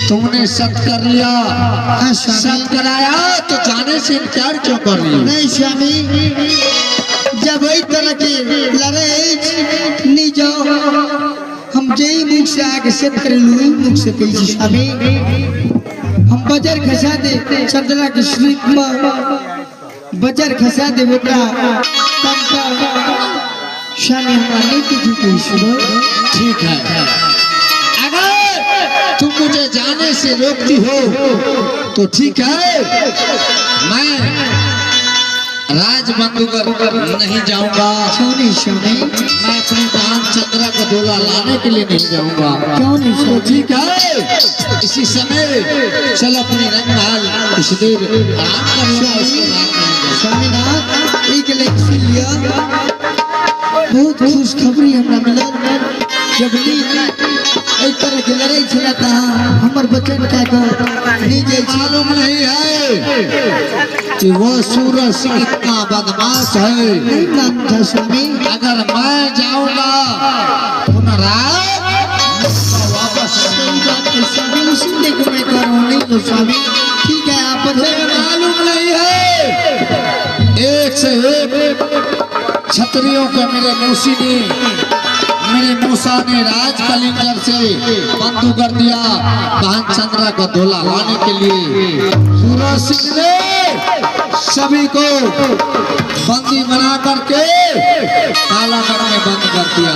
तुमने सत कर लिया, सत कराया तो जाने से इनकार क्यों कर रही हो? नहीं स्वामी, जब वही तरह की लड़ाई नहीं जाओ हम जई मुख से आगे सत कर लुई मुख से कही स्वामी हम बजर खसा दे चंद्रा के श्री बजर खसा दे बेटा तब का स्वामी हमारा नीति झुकी सुनो। ठीक है, अगर तुम मुझे जाने से रोकती हो तो ठीक है, मैं राज बंदूकर नहीं जाऊंगा। क्यों नहीं स्वामी? मैं अपनी बहन चंद्रा का डोला लाने के लिए नहीं जाऊंगा। क्यों नहीं तो स्वामी? ठीक है, इसी समय चल अपनी रंगमहल कुछ देर आराम कर लो, उसके बाद मैं स्वामीनाथ एक इलेक्शन लिया बहुत खुशखबरी हमरा मिला जब एक तरह की लड़ाई चला था हमार बचन का मालूम नहीं है कि वो सूरज सिंह इतना बदमाश है। नहीं जानता स्वामी। अगर मैं जाऊंगा तो वापस स्वामी सुनने को मैं कर रहा हूँ नहीं तो स्वामी ठीक है आप मालूम नहीं है। एक से एक क्षत्रियों के मेरे मूसा ने राज कलिंगर से बंधु कर दिया बहन चंद्रा को धोला लाने के लिए। सूरज सिंह ने सभी को बंदी बना करके कालागढ़ में बंद कर दिया।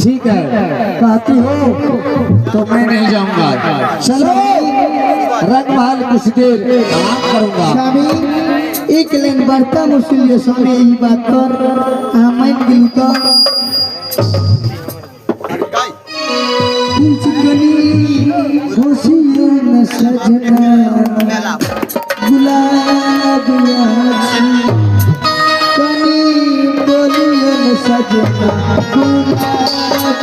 ठीक है, कहती हो तो मैं नहीं जाऊंगा। चलो रंगमहल कुछ देर आराम करूंगा। एक लाइन वार्ता मुश्किल स्वामी यही बात कर मान गेलू तो खुशियों न सजना गुलाब कनी बोलियों न सजना गुलाब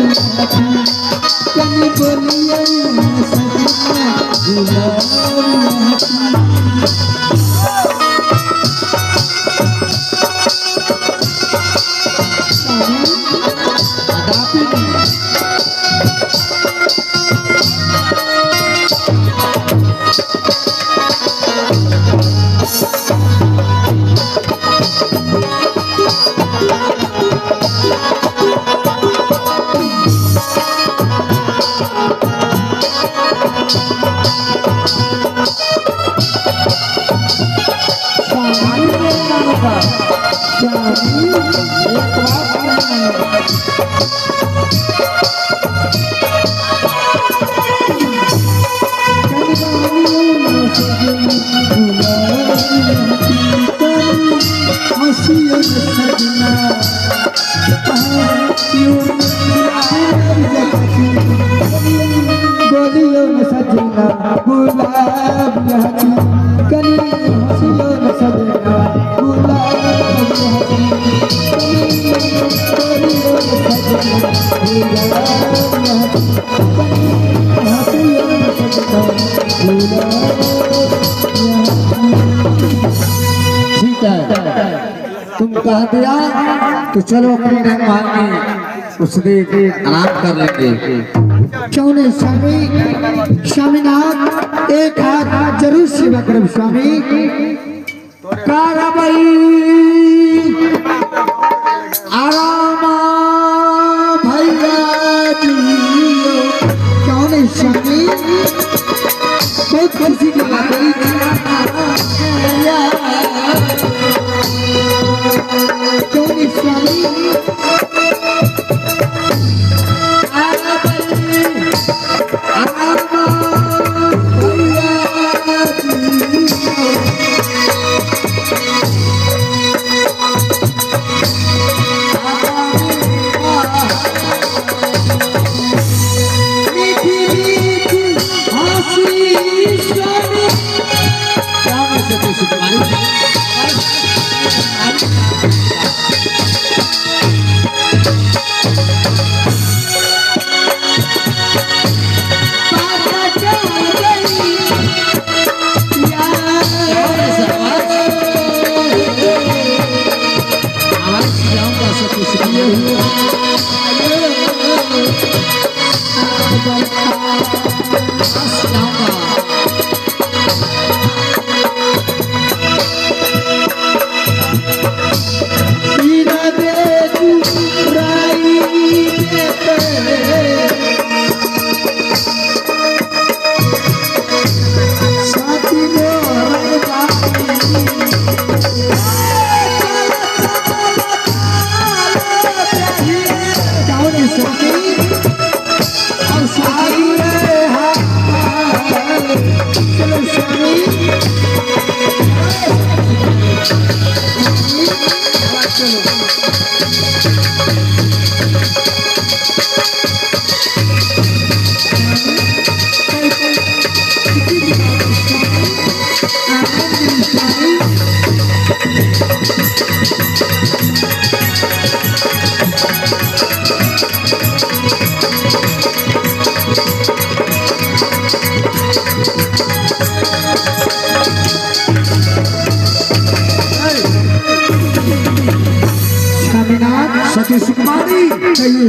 कनी बोलियों न सजना गुलाब तुम कह दिया तो चलो अपनी रंगमान में उस दिन आराम कर लेंगे। क्यों नहीं स्वामी स्वामीनाथ एक हाथ जरूर सेवा करो स्वामी कारबई आराम भैया क्यों नहीं स्वामी बहुत खुशी की बात क्यों नहीं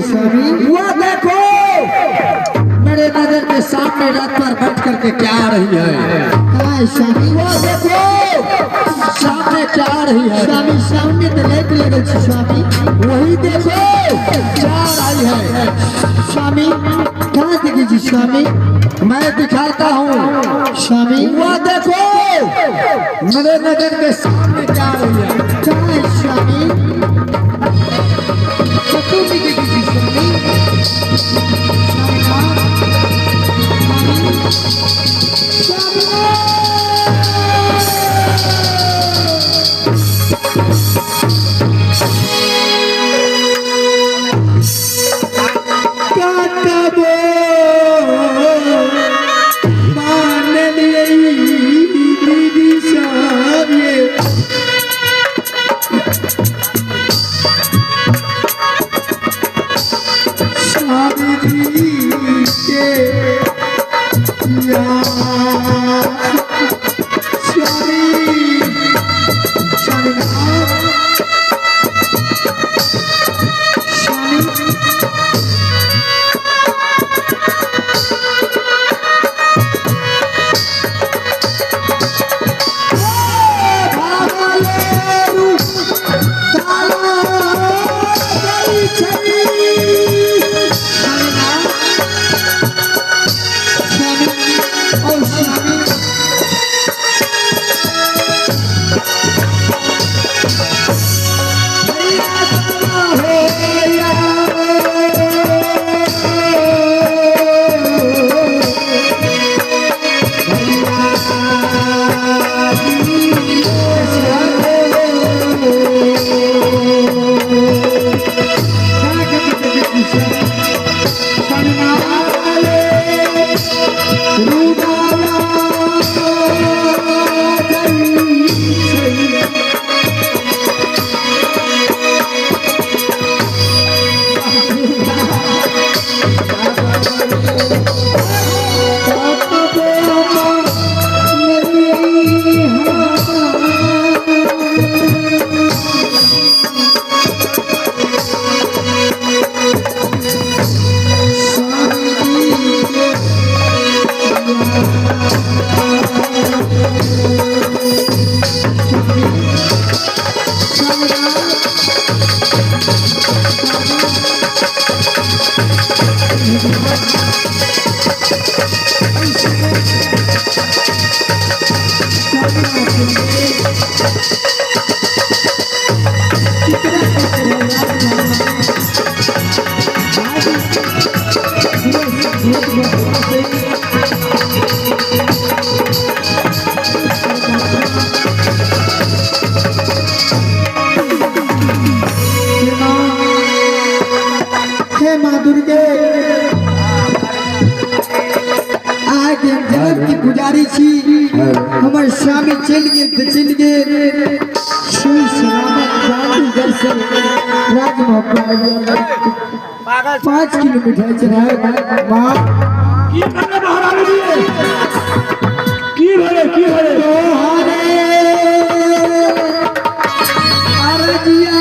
स्वामी वो देखो मेरे नजर के सामने रथ पर बैठ करके क्या आ रही है। वो देखो सामने क्या आ रही है। स्वामी सामने तो लाइट लगे स्वामी वही देखो क्या आ रही है। स्वामी कहाँ दिखेगी स्वामी मैं दिखाता हूँ स्वामी वो देखो मेरे नजर के सामने क्या आ रही है। कहाँ है स्वामी हे माँ दुर्गे आगे जगत की पुजारी छी हमारे स्वामी चल गए श्री सलामत गांधी दर्शन राजमहल 5 किलोमीटर चला माँ की भले महारानी जी की भले अरजिया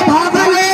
भागले